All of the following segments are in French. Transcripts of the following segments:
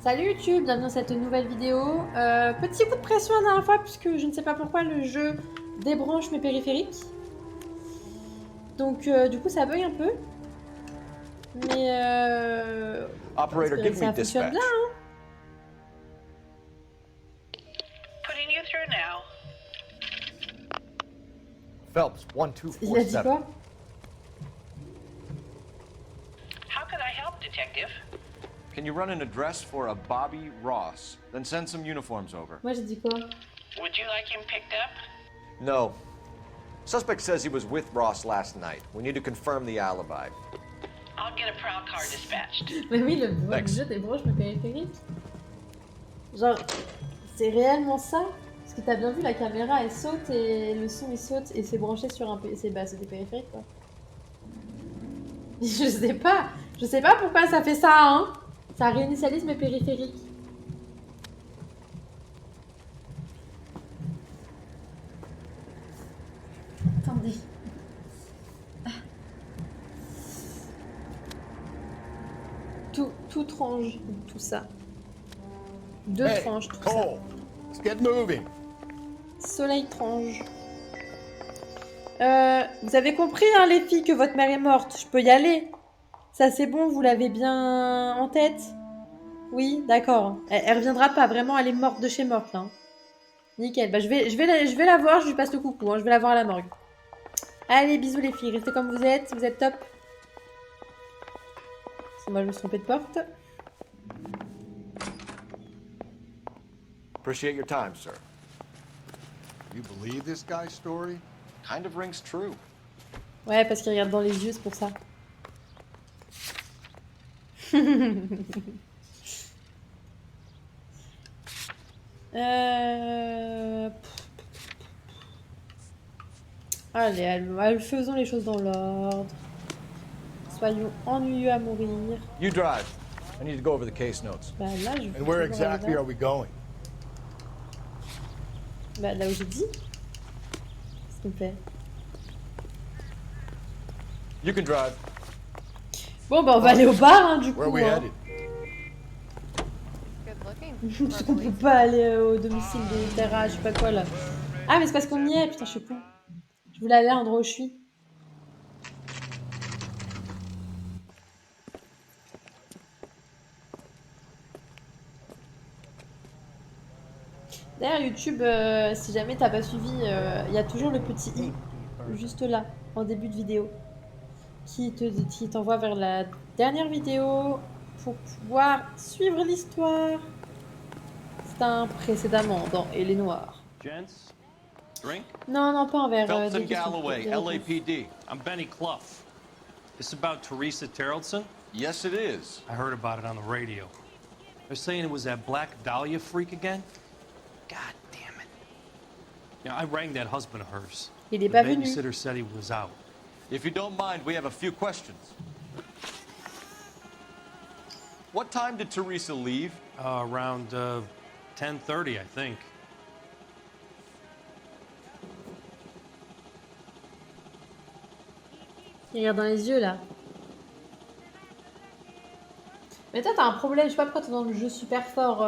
Salut YouTube, bienvenue dans cette nouvelle vidéo. Petit coup de pression la dernière fois puisque je ne sais pas pourquoi le jeu débranche mes périphériques. Donc du coup ça bug un peu. Mais Operator, give ça me fonctionne dispatch. bien. Hein. Putting you through now. Phelps, Il a dit 1247. quoi? How could I help, Detective? Can you run an address for a Bobby Ross? Then send some uniforms over. Moi j'ai dit quoi? Would you like him picked up? No. Suspect says he was with Ross last night. We need to confirm the alibi. I'll get a prowl car dispatched. Mais oui, le jeu débranche mes périphériques. Genre, c'est réellement ça? Parce que t'as bien vu, la caméra elle saute et le son il saute et c'est branché sur un PC. Bah c'est des périphériques quoi. Je sais pas pourquoi ça fait ça hein. Ça réinitialise mes périphériques. Attendez. Tout tranche, tout ça. Deux tranches, tout ça. Let's get moving. Soleil tranche. Vous avez compris, hein, les filles, que votre mère est morte. Je peux y aller. Ça, c'est bon, vous l'avez bien en tête? Oui, d'accord. Elle reviendra pas, vraiment, elle est morte de chez morte, là. Nickel. Bah, je vais la voir, je lui passe le coucou, hein, je vais la voir à la morgue. Allez, bisous les filles, restez comme vous êtes top. C'est moi, je me suis trompée de porte. Appreciate your time, sir. You believe this guy's story? Kind of rings true. Ouais, parce qu'il regarde dans les yeux, c'est pour ça. Allez, faisons les choses dans l'ordre. Soyons ennuyeux à mourir. You drive. I need to go over the case notes. Bah là, je And where exactly are we going? Bah là où j'ai dit. S'il te plaît. You can drive. Bon bah on va aller au bar hein, du coup. Where are we Hein. headed? Parce qu'on peut pas aller au domicile des terrains, je sais pas quoi là. Ah mais c'est parce qu'on y est, putain je suis con. Je voulais aller à l'endroit où je suis. D'ailleurs YouTube, si jamais t'as pas suivi, il y a toujours le petit i, juste là, en début de vidéo, qui t'envoie vers la dernière vidéo pour pouvoir suivre l'histoire. C'est un précédemment dans Et les Noirs. Gents, drink? Non, pas un verre. Phelps des and réponses, Galloway, des réponses. LAPD. I'm Benny Clough. This is about Teresa Terrellson? Yes, it is. I heard about it on the radio. They're saying it was that Black Dahlia freak again? God damn it. Yeah, I rang that husband of hers. Il est The pas venu. babysitter said he was out. If you don't mind, we have a few questions. What time did Teresa leave? Around 10:30, I think. Il regarde dans les yeux là. Mais toi t'as un problème, je sais pas pourquoi t'es dans le jeu super fort.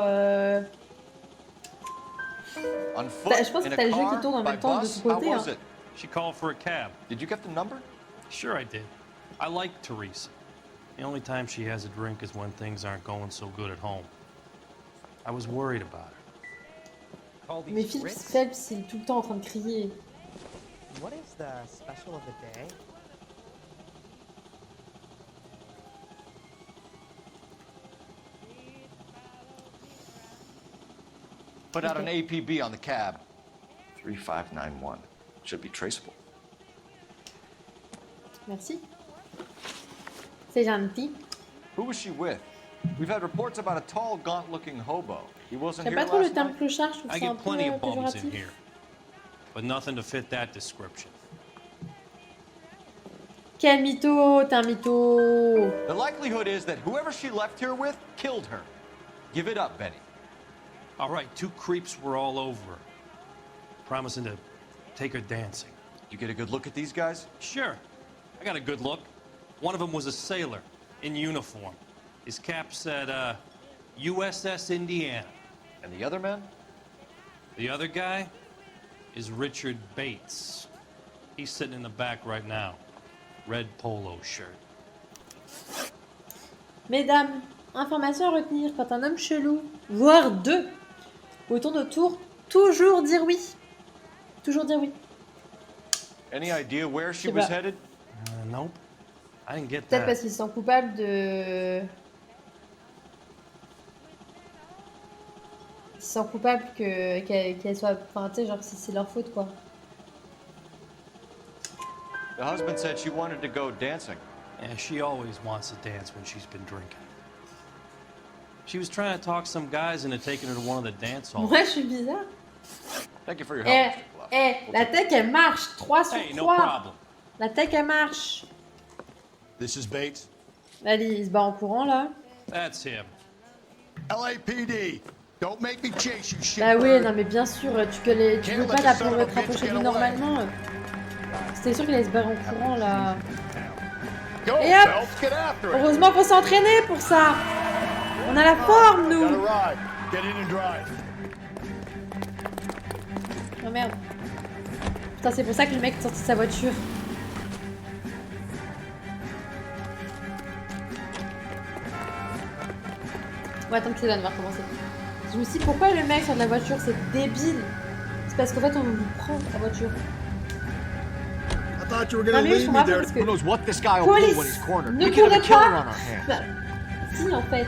On foot, Je pense que in a t'as le jeu qui car, tourne en by même temps de bus? ton How côté. was Hein. it? She called for a cab. Did you get the number? Sure I did. I like Teresa. The only time she has a drink is when things aren't going so good at home. I was worried about her. Mais Phelps, il est tout le temps en train de crier. What is the special of the day? Put out an APB on the cab. 3591. Should be traceable. Merci. C'est gentil. Who was she with? We've had reports about a tall, gaunt-looking hobo. He wasn't J'aime here pas trop le last terme night? clochard, je trouve I que c'est un get plenty peu of bums in péjoratif. here, but nothing to fit that description. Quel mytho, t'es un mytho. The likelihood is that whoever she left here with killed her. Give it up, Benny. All right, two creeps were all over her, promising to take her dancing. You get a good look at these guys? Sure, I got a good look. One of them was a sailor in uniform. His cap said, USS Indiana. And the other men? The other guy is Richard Bates. He's sitting in the back right now. Red polo shirt. Mesdames, information à retenir quand un homme chelou, voire deux, vous tourne autour, toujours dire oui. Toujours dire oui. Any idea where she Je sais was pas. headed? Nope. I didn't get Peut-être that. parce qu'ils se sentent coupables de... Ils se sentent coupables qu'elle soit... Enfin, tu sais, genre, si c'est leur faute, quoi. The husband said she wanted to go dancing. Yeah, she always wants to dance when she's been drinking. She was trying to talk some guys into taking her to one of the dance halls. Moi, je suis bizarre. Thank you for your Eh, help, Mr. Bluff. eh, la tech, elle marche. 3 sur 3. Hey, no problem. La tech, elle marche. This is Bates. Allez, il se bat en courant, là. That's him. LAPD. Don't make me chase you, shit. Bah oui, non mais bien sûr, tu veux pas te rapprocher de lui normalement. C'était sûr qu'il allait se barrer en courant là. Go, Et hop. Phelps, get after it. Heureusement qu'on s'est entraîné pour ça. On a la forme Gotta nous. ride. Get in and drive. Oh merde. Putain, c'est pour ça que le mec est sorti de sa voiture. On va attendre que Céline va recommencer. Je me suis dit pourquoi le mec sort de la voiture, c'est débile. C'est parce qu'en fait on vous prend la voiture. I thought you were Non gonna mais oui, je leave comprends me pas there. parce Who que... knows what this guy will pull when he's Police, cornered? ne We could have a courez killer on pas. our hands. Bah, si en fait.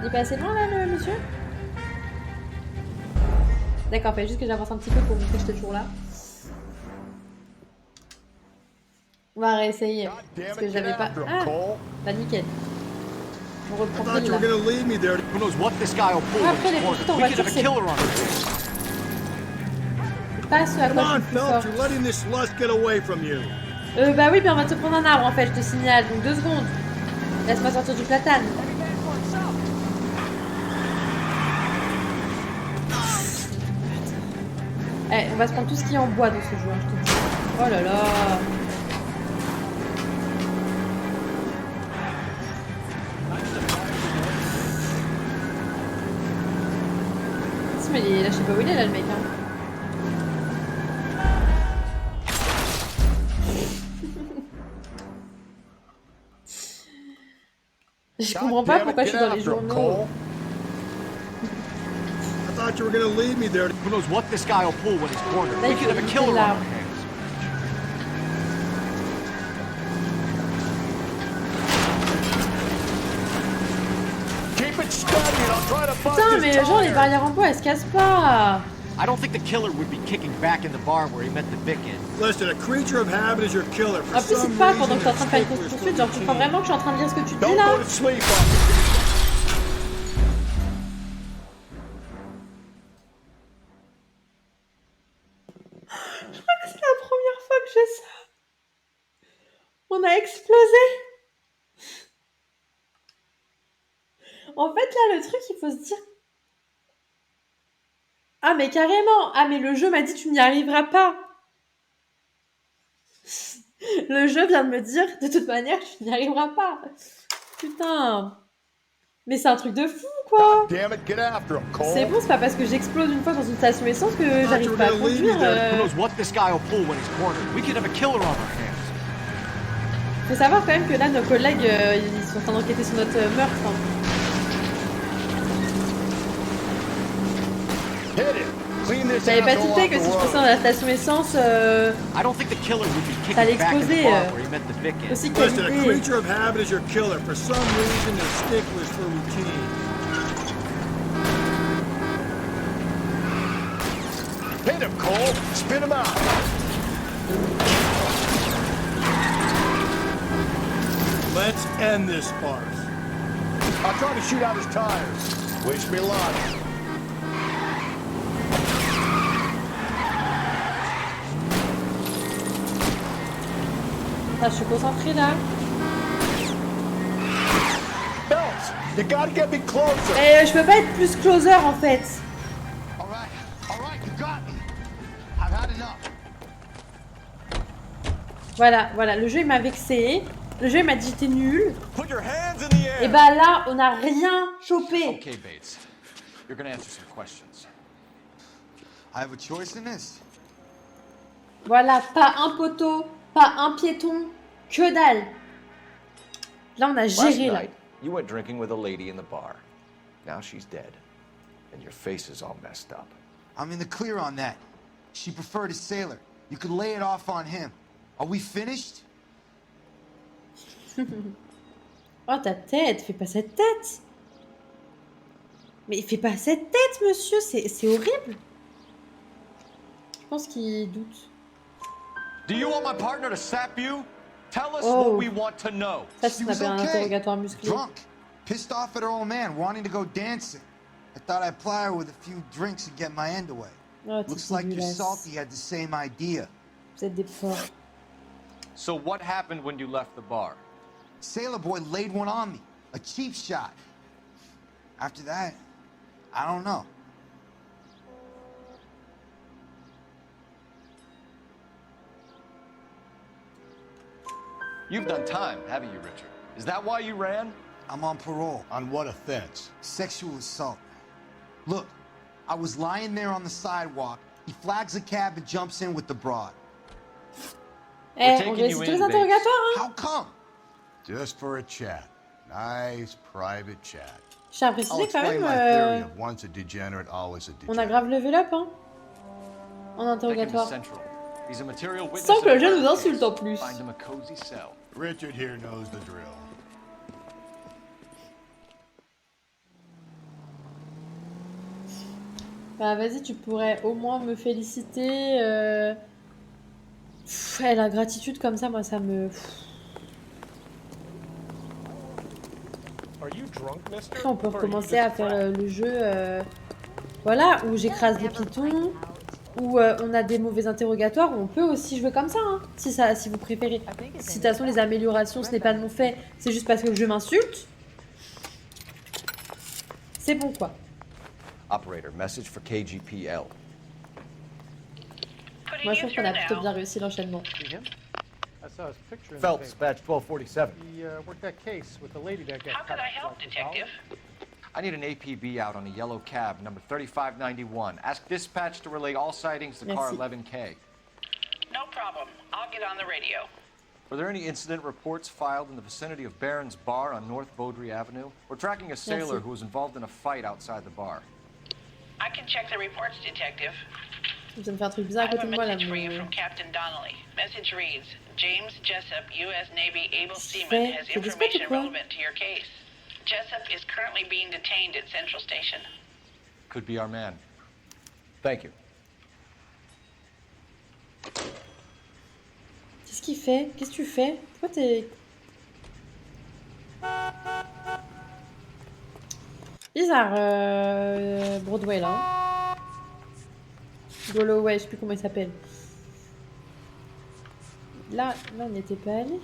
Il est pas assez loin là le monsieur? D'accord, fallait juste que j'avance un petit peu pour montrer que j'étais toujours là. On va réessayer. Parce que j'avais pas... Ah, bah nickel. On I reprend thought pile you là. were gonna leave me there. Who knows what this guy will pull Ah, when après les he's poursuites en cornered? We could voiture, have a c'est killer on our hands. pas ce à Come quoi je on, suis plus fort. Phelps, you're letting this lust get away from you. Bah oui, puis on va te prendre un arbre en fait, je te signale. Donc 2 secondes. Laisse-moi sortir du platane. Eh, on va se prendre tout ce qui est en bois dans ce jeu, hein, je te dis. Oh là là. Si, mais là, je sais pas où il est là, le mec. Hein. Je comprends pas pourquoi je suis dans les journaux. I thought you were gonna leave me there. Who knows what this guy will pull when he's cornered? Là, We il could faut have a éviter killer on our l'arbre. hands. Keep it steady and I'll try to bust Putain, his mais genre les tire. barrières en bois elles se cassent pas. I don't think the killer would be kicking back in the barn where he met the Vic in. Listen, a creature of habit is your killer. For En plus, some c'est pas reason, pendant que t'es en train de faire une it's course-poursuite, genre tu crois vraiment que je suis en train de lire ce que tu dis Don't là? go to sleep on me. Je crois que c'est la première fois que j'ai ça. On a explosé. En fait là, le truc, il faut se dire... Ah mais carrément. Ah mais le jeu m'a dit tu n'y arriveras pas. Le jeu vient de me dire de toute manière tu n'y arriveras pas. Putain. Mais c'est un truc de fou quoi. Damn it, get after him, Cole. C'est bon, c'est pas parce que j'explose une fois dans une station essence que Ah, j'arrive tu pas à voulais leave conduire. me there. Who knows what this guy will pull when he's cornered? We could have a killer on our hands. Faut savoir quand même que là nos collègues ils sont en train d'enquêter sur notre meurtre. Hein. Hit it. Clean this J'avais pas asshole tilté off que the si je road. poussais dans la station essence I don't think the killer would be Ça allait kicking back in the exploser, barn where he met the Vic in. aussi Listen, a qualité. creature of habit is your killer. For some reason, they're sticklers for routine. Hit him, Cole. Spin him out. Let's end this farce. I'll try to shoot out his tires. Wish me luck. Ah, je suis concentrée là. Phelps, you gotta get me closer. Et je peux pas être plus closer en fait. All right, you got me. I've had enough. Voilà, le jeu il m'a vexé. Le jeu il m'a dit j'étais nul. Put your hands in the Et bah là, on n'a rien chopé. Okay, Bates. You're gonna answer some questions. I have a choice in this. Voilà, pas un poteau, pas un piéton, que dalle. Là, on a Last géré, là. night, you went drinking with a lady in the bar. Now she's dead. And your face is all messed up. I'm in the clear on that. She preferred a sailor. You could lay it off on him. Are we finished? Oh, ta tête, fais pas cette tête. Mais fais pas cette tête, monsieur, c'est horrible. Je pense qu'il doute. Do you want my partner to sap you? Tell us Oh. what we want to know. Ça, She c'est was un okay. interrogatoire musclé. Drunk. Pissed off at her old man, wanting to go dancing. I thought I'd ply her with a few drinks and get my end away. Oh, t'es Looks like your dégueulasse. salty had the same idea. Vous êtes des porcs. So what happened when you left the bar? Sailor boy laid one on me. A cheap shot. After that, I don't know. You've done time, haven't you, Richard? Is that why you ran? I'm on parole. On what offense? Sexual assault. Look, I was lying there on the sidewalk. He flags a cab and jumps in with the broad. Eh, taking on you réussit tous in, les Bates. interrogatoires, hein. How come? Just for a chat. Nice private chat. Je tiens à I'll préciser quand explain même, my theory of once a degenerate, always a on a degenerate. grave level up, hein. En Take him to interrogatoire. Central. He's a material witness. Sans que in le a jeune nous murder insulte case. en plus. Find him a cozy cell. Richard here knows the drill. Bah vas-y, tu pourrais au moins me féliciter. La gratitude comme ça, moi ça me... Are you drunk, mister? Après, on peut Or are you recommencer à just faire frazzled? le jeu, voilà, où j'écrase les pitons, où on a des mauvais interrogatoires, on peut aussi jouer comme ça, hein, si vous préférez. Si de toute façon les améliorations ce n'est pas de mon fait, c'est juste parce que le jeu m'insulte. C'est bon quoi. Operator, message for KGPL. Putting Moi je you trouve qu'on through a plutôt now. bien réussi l'enchaînement. See him? I saw his picture in the Phelps, paper. badge 1247. He worked that case with the lady that got How cut could I up help, like Detective? I need an APB out on a yellow cab, number 3591. Ask dispatch to relay all sightings to car Merci. 11K. No problem. I'll get on the radio. Were there any incident reports filed in the vicinity of Barron's Bar on North Beaudry Avenue? We're tracking a sailor Merci. who was involved in a fight outside the bar. I can check the reports, Detective. Ça me fait un truc bizarre I à have côté a de moi là. message for you Mais... from Captain Donnelly. Message reads, James Jessup, U.S. Navy able seaman, Fait, has c'est discret ou information quoi? relevant to your case. Jessup is currently being detained at Central Station. Could be our man. Thank you. Qu'est-ce qu'il fait? Qu'est-ce que tu fais? Pourquoi t'es... Bizarre, Broadway là. Hein. Holloway, je sais plus comment il s'appelle. Là, on n'y était pas allé.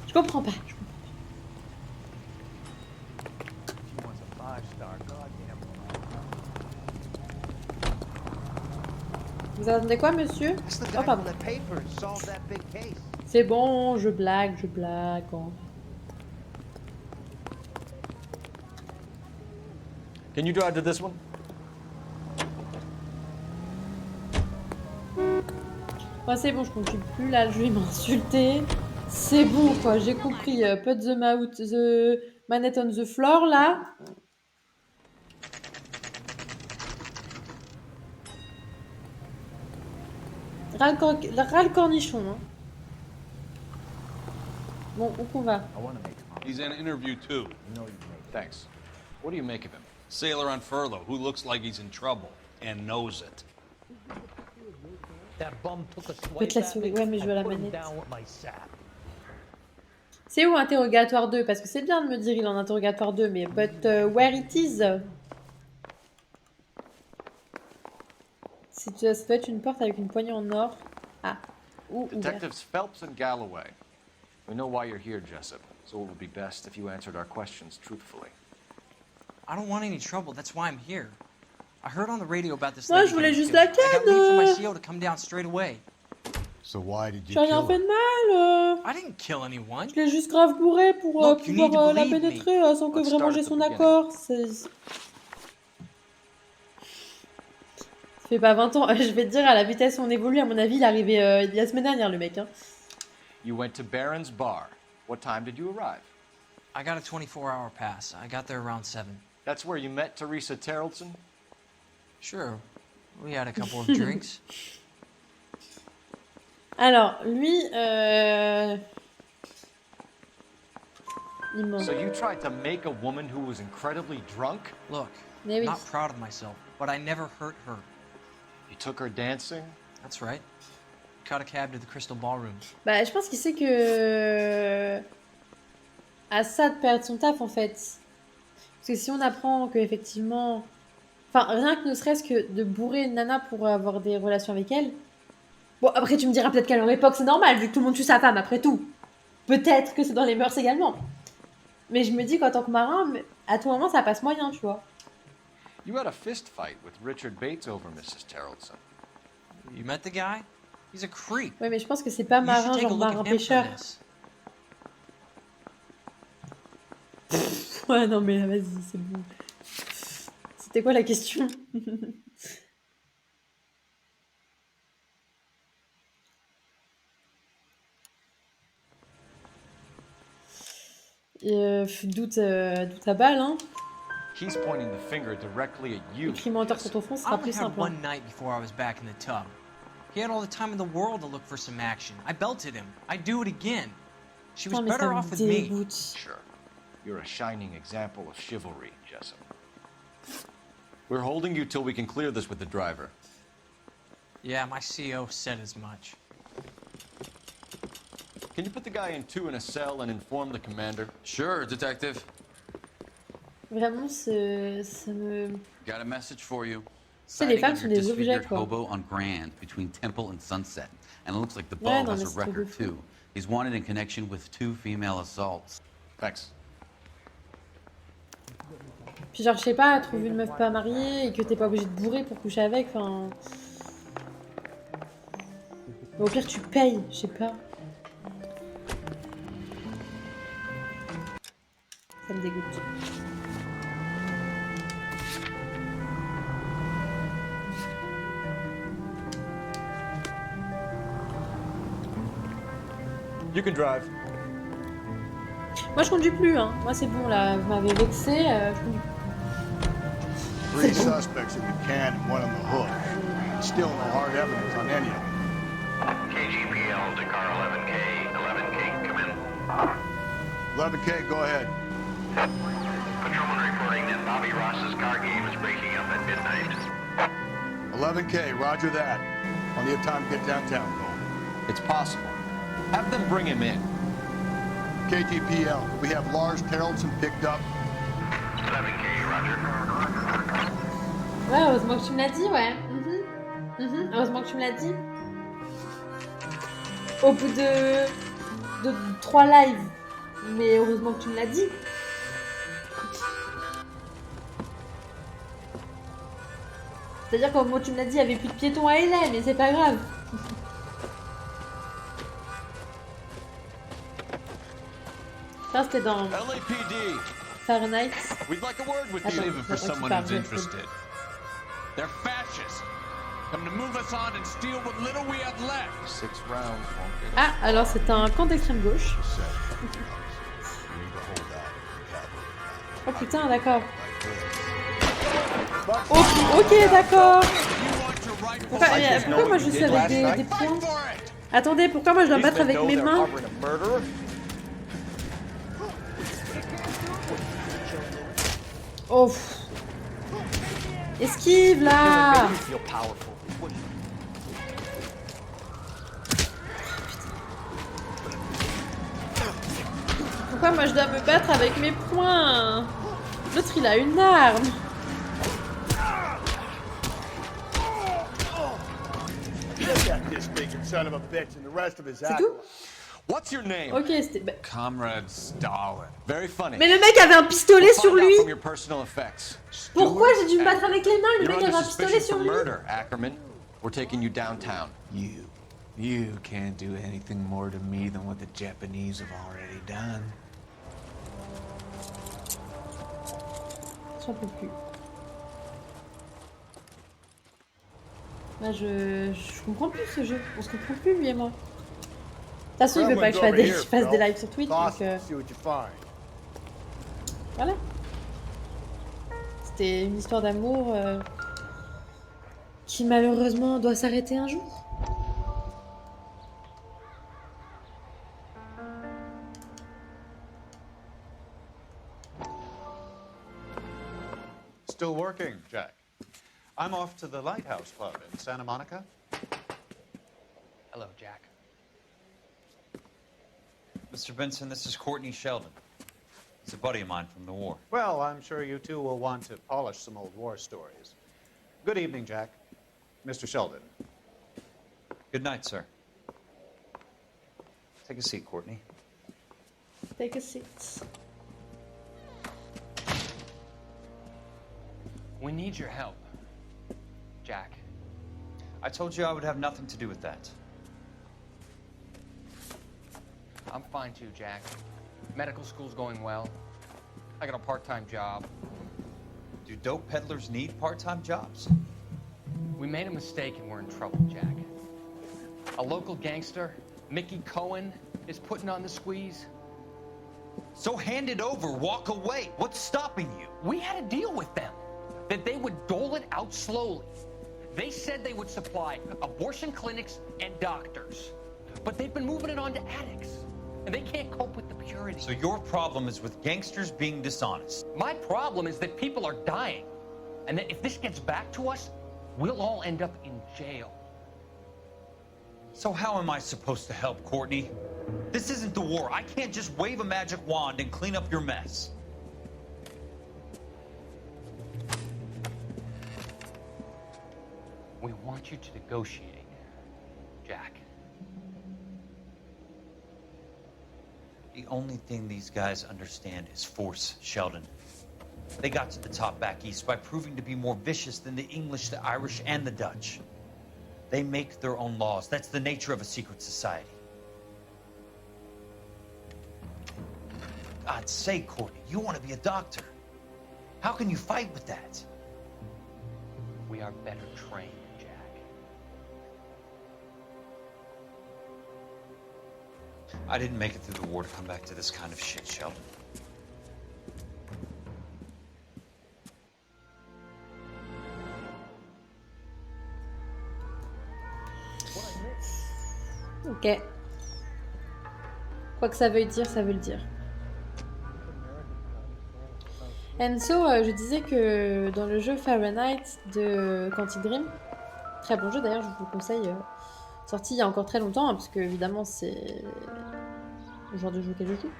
Je comprends pas. Vous attendez quoi, monsieur? That's the Oh, guy from pardon. the paper who solved that big case. C'est bon, je blague, hein. Can you drive to this one? Ouais, c'est bon, je continue plus là, je vais m'insulter. C'est bon, quoi, j'ai compris. Put the mouth, the manette on the floor, là. Ras le cornichon, hein. Bon, où qu'on va? I want to make a He's in interview too. Thanks. What do you make of him? Sailor on furlough who looks like he's in trouble and knows it. That bum took a Faites la swipe at souris, me. ouais, mais je veux la I put him manette. down with my sap. C'est où interrogatoire 2? Parce que c'est bien de me dire il est en interrogatoire 2, mais but where it is? Ça doit être une porte avec une poignée en or. Ah, ou ouvert. Detectives Phelps and Galloway. We know why you're here, Jessup, so it would be best if you answered our questions truthfully. I don't want any trouble. That's why I'm here. I heard on the radio about this Moi, lady je voulais getting juste killed. la I got leave from my canne. CO to come down straight away. So why did you J'ai rien kill fait her? de mal. I didn't kill anyone. Je l'ai juste grave bourré pour Look, you need pouvoir to la believe me. pénétrer sans que Let's vraiment start j'ai at the son beginning. accord. Ça fait pas 20 ans. Je vais te dire, à la vitesse où on évolue, à mon avis, il est arrivé il y a la semaine dernière, le mec. Hein. You went to Baron's bar. What time did you arrive? I got a 24-hour pass. I got there around 7. That's where you met Teresa Terrellson? Sure. We had a couple of drinks. Alors, lui, il ment. So you tried to make a woman who was incredibly drunk? Look, Mais oui. not proud of myself, but I never hurt her. You took her dancing? That's right. Caught a cab to the Crystal Ballroom. Bah, je pense qu'il sait que... à ça de perdre son taf, en fait. Parce que si on apprend que effectivement, enfin, rien que ne serait-ce que de bourrer une nana pour avoir des relations avec elle... Bon, après, tu me diras peut-être qu'à leur époque, c'est normal, vu que tout le monde tue sa femme, après tout. Peut-être que c'est dans les mœurs également. Mais je me dis qu'en tant que marin, à tout moment, ça passe moyen, tu vois. You had a fist fight with Richard Bates over Mrs. Terrellson. You met the guy? He's a creep. Ouais, mais je pense que c'est pas You should marin, take a genre look at him for marin-pêcheur. this. Ouais, non, mais vas-y, c'est bon. C'était quoi la question? Doute à balle, hein. He's pointing the finger directly at you. Écris menteur sur ton front, ce I sera only plus had simple. one night before I was back in the tub. He had all the time in the world to look for some action. I belted him. I'd do it again. She was Putain, mais ça better me off with me. dégoûte. Sure. You're a shining example of chivalry, Jessup. We're holding you till we can clear this with the driver. Yeah, my CO said as much. Can you put the guy in 2 in a cell and inform the commander? Sure, detective. Vraiment, ça me... Got a message for you. Tu sais, les Sighting femmes of sont your des objets, disfigured quoi. hobo on Grand between Temple and Sunset. And it looks like the Ouais, bow non, mais has a c'est trop de record fou. too. He's wanted in connection with 2 female assaults. Thanks. Puis genre, je sais pas, trouver une meuf pas mariée et que t'es pas obligé de bourrer pour coucher avec, enfin... Au pire, tu payes, je sais pas. Ça me dégoûte. You can drive. Moi, je conduis plus, hein. Moi, c'est bon, là, vous m'avez vexé, je conduis plus. 3 suspects in the can and 1 on the hook. Still no hard evidence on any of them. KGPL to car 11K. 11K, come in. 11K, go ahead. Patrolman reporting that Bobby Ross's car game is breaking up at midnight. 11K, roger that. Plenty of time to get downtown going. It's possible. Have them bring him in. KTPL, we have Lars Terrellson picked up. 11K, roger. Ouais, heureusement que tu me l'as dit, ouais. Heureusement que tu me l'as dit. Au bout de 3 lives. Mais heureusement que tu me l'as dit. C'est-à-dire qu'au moment où tu me l'as dit, il n'y avait plus de piétons à LA, mais c'est pas grave. Ça, c'était dans LAPD. Fahrenheit. We'd like a word with you. Attends, Save it for faut que tu someone parles, who's je- interested. They're fascists. Come to move us on and steal what little we have left. 6 rounds won't get us. Ah, alors c'est un camp d'extrême gauche. Oh putain, d'accord. Ok, d'accord. Pourquoi moi je suis avec des points? Attendez, pourquoi moi je dois me battre avec mes mains? Oh. Esquive là. Pourquoi moi je dois me battre avec mes poings? L'autre il a une arme. C'est tout? What's your name? Ok, c'était... bah, Comrade Stalin. Very funny. mais le mec avait un pistolet sur Find out lui. from your personal effects. Pourquoi j'ai dû me battre avec les mains? Le You're mec avait under un pistolet suspicion sur for lui. murder, Ackerman. We're taking you downtown. You You can't do anything more to me than what the Japanese have already done. J'en peux plus. Là, je comprends plus ce jeu. On se comprend plus, lui et moi. De toute façon, il veut pas que je fasse des lives sur Twitch, donc voilà. C'était une histoire d'amour qui malheureusement doit s'arrêter un jour. Still working, Jack. I'm off to the Lighthouse Club in Santa Monica. Hello, Jack. Mr. Benson, this is Courtney Sheldon. He's a buddy of mine from the war. Well, I'm sure you two will want to polish some old war stories. Good evening, Jack. Mr. Sheldon. Good night, sir. Take a seat, Courtney. Take a seat. We need your help, Jack. I told you I would have nothing to do with that. I'm fine too, Jack. Medical school's going well. I got a part-time job. Do dope peddlers need part-time jobs? We made a mistake and we're in trouble, Jack. A local gangster, Mickey Cohen, is putting on the squeeze. So hand it over, walk away. What's stopping you? We had a deal with them, that they would dole it out slowly. They said they would supply abortion clinics and doctors, but they've been moving it on to addicts, and they can't cope with the purity. So your problem is with gangsters being dishonest? My problem is that people are dying, and that if this gets back to us, we'll all end up in jail. So how am I supposed to help, Courtney? This isn't the war. I can't just wave a magic wand and clean up your mess. We want you to negotiate, Jack. The only thing these guys understand is force, Sheldon. They got to the top back east by proving to be more vicious than the English, the Irish, and the Dutch. They make their own laws. That's the nature of a secret society. God's sake, Courtney, you want to be a doctor. How can you fight with that? We are better trained, Jack. I didn't make it through the war to come back to this kind of shit, Sheldon. Ok. Quoi que ça veuille dire, ça veut le dire. And so, je disais que dans le jeu Fahrenheit de Quantic Dream, très bon jeu d'ailleurs, je vous le conseille, sorti il y a encore très longtemps, hein, parce que évidemment c'est le genre de jeu auquel je joue.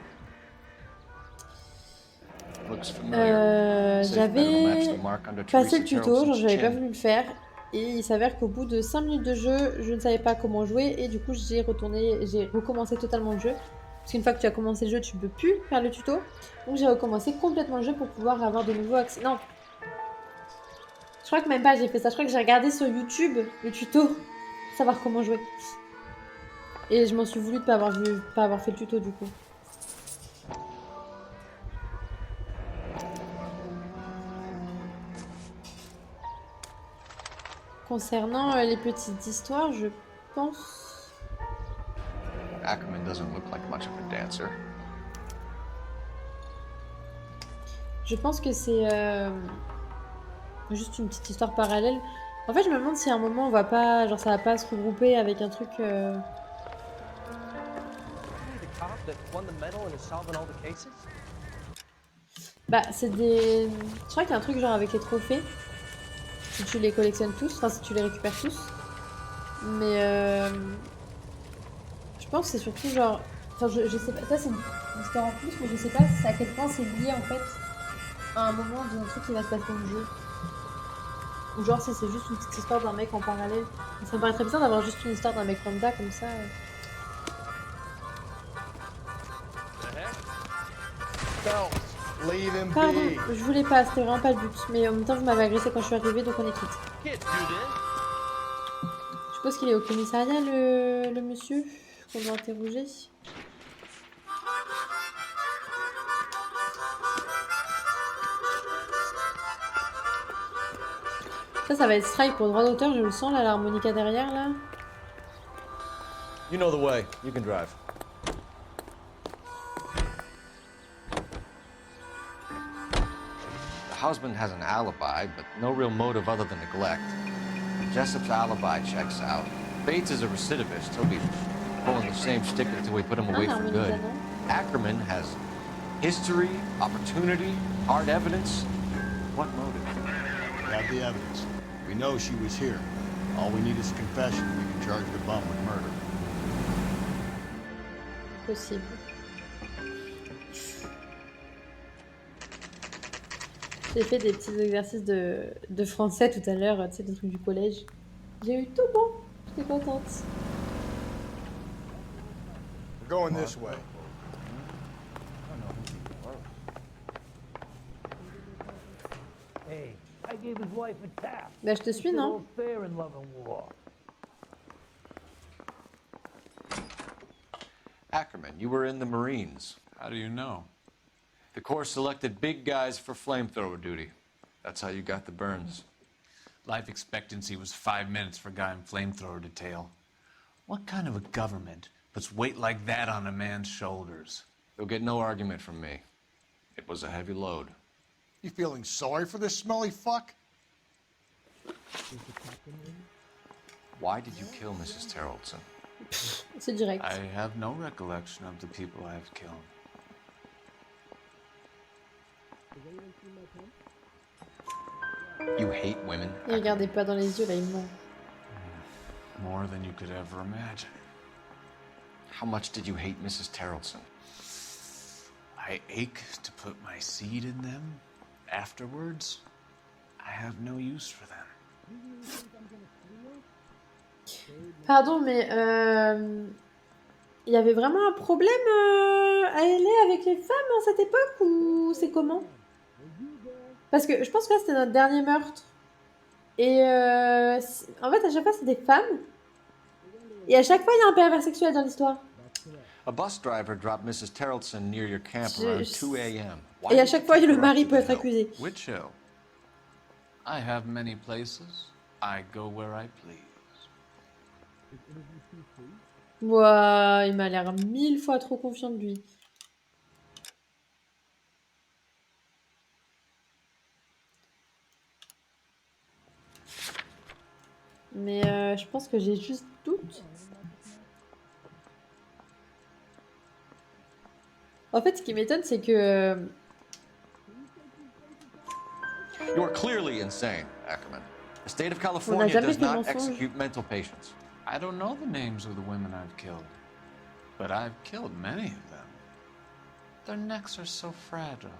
J'avais passé le tuto, genre j'avais pas voulu le faire, et il s'avère qu'au bout de 5 minutes de jeu, je ne savais pas comment jouer, et du coup j'ai recommencé totalement le jeu. Parce qu'une fois que tu as commencé le jeu, tu ne peux plus faire le tuto. Donc j'ai recommencé complètement le jeu pour pouvoir avoir de nouveaux accès. Non. Je crois que même pas j'ai fait ça. Je crois que j'ai regardé sur YouTube le tuto pour savoir comment jouer. Et je m'en suis voulu de pas avoir fait le tuto du coup. Concernant les petites histoires, je pense... Ackerman doesn't look like much of a dancer. Je pense que c'est juste une petite histoire parallèle. En fait, je me demande si à un moment on va pas, genre ça va pas se regrouper avec un truc. Bah, c'est des. Je crois qu'il y a un truc genre avec les trophées. Si tu les collectionnes tous, enfin si tu les récupères tous. Mais je pense que c'est surtout genre. Enfin, je sais pas. Ça, c'est une histoire en plus, mais je sais pas à quel point c'est lié en fait à un moment d'un truc qui va se passer dans le jeu. Ou genre, si c'est juste une petite histoire d'un mec en parallèle. Ça me paraît très bizarre d'avoir juste une histoire d'un mec lambda comme ça. Pardon, je voulais pas, c'était vraiment pas le but. Mais en même temps, vous m'avez agressé quand je suis arrivée, donc on est quitte. Je suppose qu'il est au commissariat, le monsieur qu'on doit interroger. Ça va être strike pour droit d'auteur, je le sens là, l'harmonica derrière là. You know the way. You can drive. The husband has an alibi, but no real motive other than neglect. Jessup's alibi checks out. Bates is a recidivist. He'll be pulling the same stick until we put him away for good. Ackerman has history, opportunity, hard evidence. What motive? We have the evidence. We know she was here. All we need is a confession. We can charge the bum with murder. Possible. J'ai fait des petits exercices de français tout à l'heure, tu sais, des trucs du collège. J'ai eu tout bon. J'étais contente. We're going this way. Hey, I gave his wife a tap. Bah, je te suis, non? Fair in love and war. Ackerman, you were in the Marines. How do you know? The Corps selected big guys for flamethrower duty. That's how you got the burns. Life expectancy was 5 minutes for a guy in flamethrower detail. What kind of a government puts weight like that on a man's shoulders? You'll get no argument from me. It was a heavy load. You feeling sorry for this smelly fuck? Why did you kill Mrs. Terrellson? C'est direct. I have no recollection of the people I have killed. You hate women? Et regardez pas dans les yeux, là, il ment. More than you could ever imagine. How much did you hate Mrs. Terrellson? I ache to put my seed in them. Afterwards, I have no use for them. Pardon, mais il y avait vraiment un problème à LA avec les femmes en cette époque ou c'est comment? Parce que je pense que là c'était notre dernier meurtre. Et en fait à chaque fois c'est des femmes. Et à chaque fois il y a un pervers sexuel dans l'histoire. A bus driver dropped Mrs. Terrellson near your camp around 2 a.m. Et à chaque fois le mari peut être accusé. Which hill? I have many places. I go where I please. Ouah, il m'a l'air 1000 fois trop confiant de lui. Mais je pense que j'ai juste doute. En fait, ce qui m'étonne, c'est que... You are clearly insane, Ackerman. The state of California does not execute mental patients. I don't know the names of the women I've killed, but I've killed many of them. Their necks are so fragile.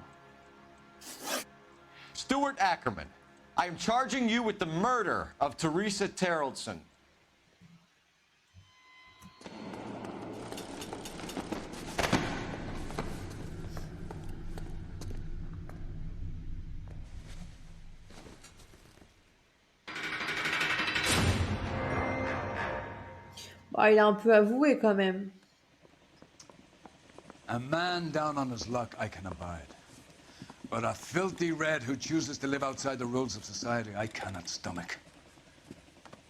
Stuart Ackerman, I am charging you with the murder of Teresa Terrellson. Oh, il a un peu avoué quand même. A man down on his luck I can abide. But a filthy red who chooses to live outside the rules of society I cannot stomach.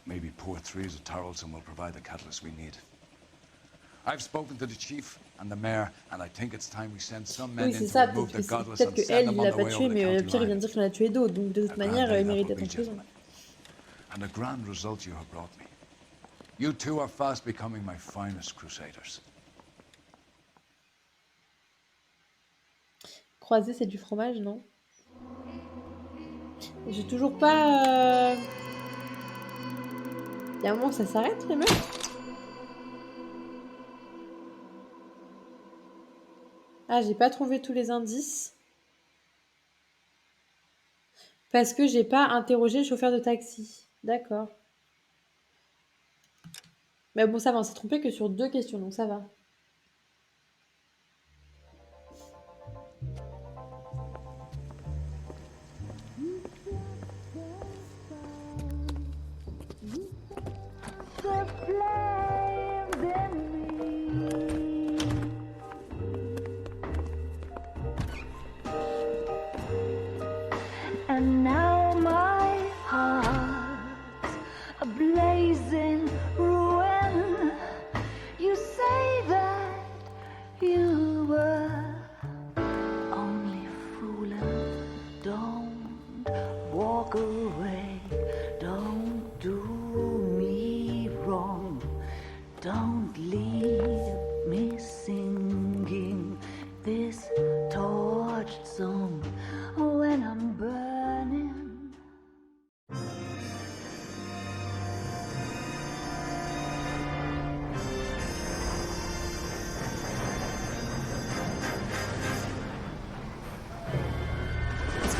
Maybe poor Teresa Terrellson will provide the catalyst we need. I've spoken to the chief and the mayor, and I think it's time we send some men in to remove the godless and send them on their way over the county Pierre vient de dire qu'il en a tué d'autres, donc de toute manière, il mérite d'être en prison. And the grand result you have brought me. You two are fast becoming my finest crusaders. Croisé, c'est du fromage, non? J'ai toujours pas... Il y a un moment où ça s'arrête, les meufs? Ah, j'ai pas trouvé tous les indices. Parce que j'ai pas interrogé le chauffeur de taxi. D'accord. Mais bon, ça va, on s'est trompé que sur 2 questions, donc ça va.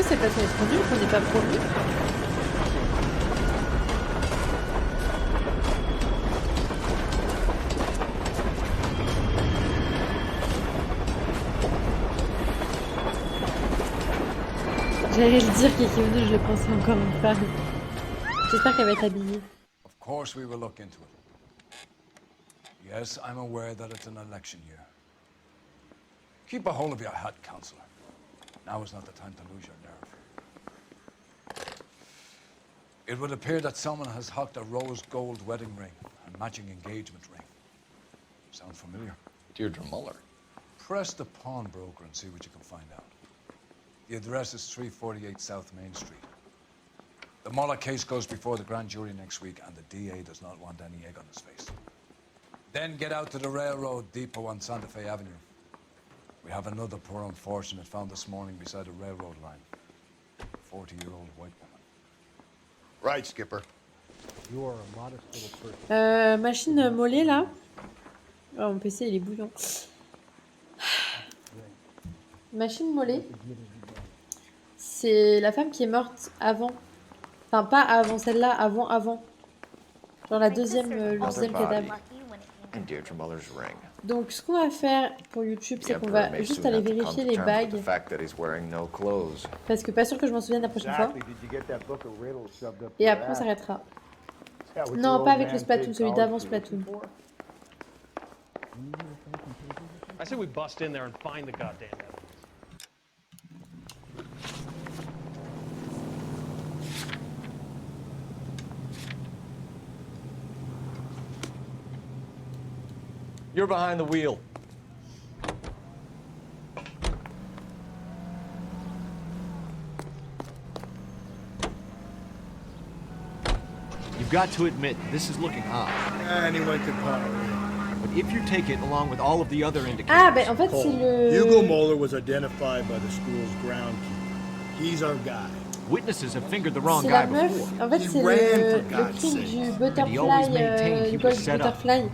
c'est parce qu'on est trop nul qu'on n'est pas promu. J'allais le dire qu'Ekiono, je le pensais encore une femme. J'espère qu'elle va être habillée. Of course we will look into it. Yes, I'm aware that it's an election year. Keep a hold of your hat, Counselor. Now is not the time to lose your nerve. It would appear that someone has hocked a rose gold wedding ring and matching engagement ring. Sound familiar? Deirdre Muller. Press the pawnbroker and see what you can find out. The address is 348 South Main Street. The Muller case goes before the grand jury next week, and the DA does not want any egg on his face. Then get out to the railroad depot on Santa Fe Avenue. We have another poor unfortunate found this morning beside a railroad line. 40-year-old white woman. Right, Skipper. You are a modest little person. Machine mollet là. Oh, mon PC il est bouillant. Machine mollet. C'est la femme qui est morte avant. Enfin, pas avant celle-là, avant. Genre le deuxième cadavre. Donc, ce qu'on va faire pour YouTube, c'est qu'on va juste aller vérifier les bagues. Parce que pas sûr que je m'en souvienne la prochaine fois. Et après, on s'arrêtera. Non, pas avec le Splatoon, celui d'avant Splatoon. I say we bust in there and find the goddamn evidence. You're behind the wheel. You've got to admit, this is looking odd. Anyone can power in. But if you take it along with all of the other indicators... Ah, ben en fait, c'est le... Hugo Moeller was identified by the school's groundkeeper. He's our guy. Witnesses have fingered the wrong C'est guy la meuf, before. en fait c'est le crime du butterfly, du gold butterfly.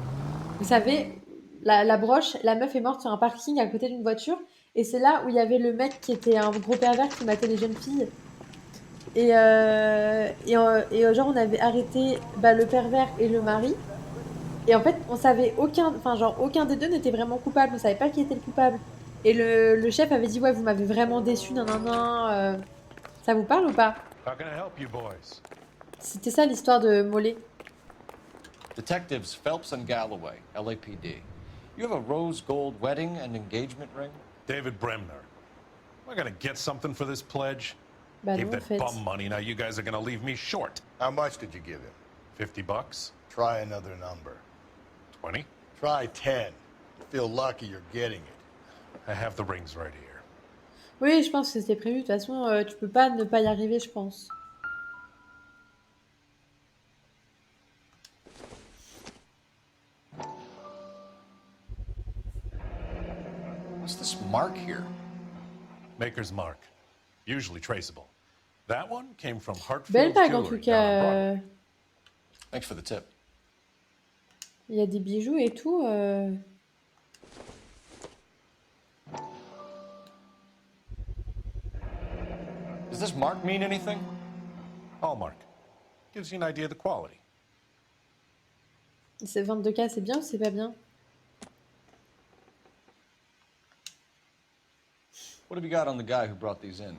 Vous savez, la broche, la meuf est morte sur un parking à côté d'une voiture, et c'est là où il y avait le mec qui était un gros pervers qui matait les jeunes filles. Et genre on avait arrêté le pervers et le mari, et en fait on savait aucun des deux n'était vraiment coupable, on savait pas qui était le coupable. Et le chef avait dit ouais vous m'avez vraiment déçu, nanana. Ça vous parle ou pas? C'était ça l'histoire de Mollet. Detectives Phelps and Galloway, LAPD. You have a rose gold wedding and engagement ring? David Bremner. Am I gonna get something for this pledge? Bah Gave non, en that fait. bum money, now you guys are gonna leave me short. How much did you give him? $50? Try another number. 20? Try 10. You feel lucky you're getting it. I have the rings right here. Oui, je pense que c'était prévu. De toute façon, tu peux pas ne pas y arriver, je pense. What's this mark here? Maker's mark. Usually traceable. That one came from Belle Hartfield's bague en tout Jewelry down on cas. Broadway. Thanks for the tip. Il y a des bijoux et tout. Does this mark mean anything? Hallmark. Gives you an idea of the quality. C'est 22K, c'est bien ou c'est pas bien? What have you got on the guy who brought these in?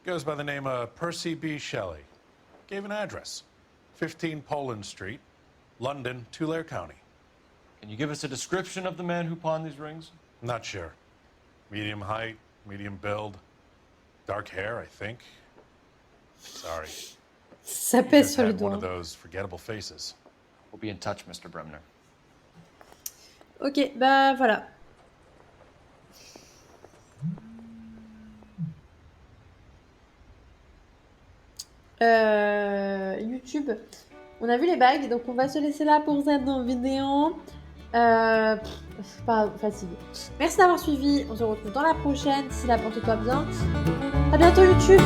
Goes by the name of Percy B. Shelley. Gave an address. 15 Poland Street, London, Tulare County. Can you give us a description of the man who pawned these rings? Not sure. Medium height, medium build. Dark hair, I think. Sorry. Ça pèse sur le Had one of doigt. those forgettable faces. We'll be in touch, Mr. Bremner. Ok, bah voilà. YouTube. On a vu les bagues, donc on va se laisser là pour cette vidéo. Pas facile. Merci d'avoir suivi. On se retrouve dans la prochaine. D'ici là, porte-toi bien. À bientôt YouTube.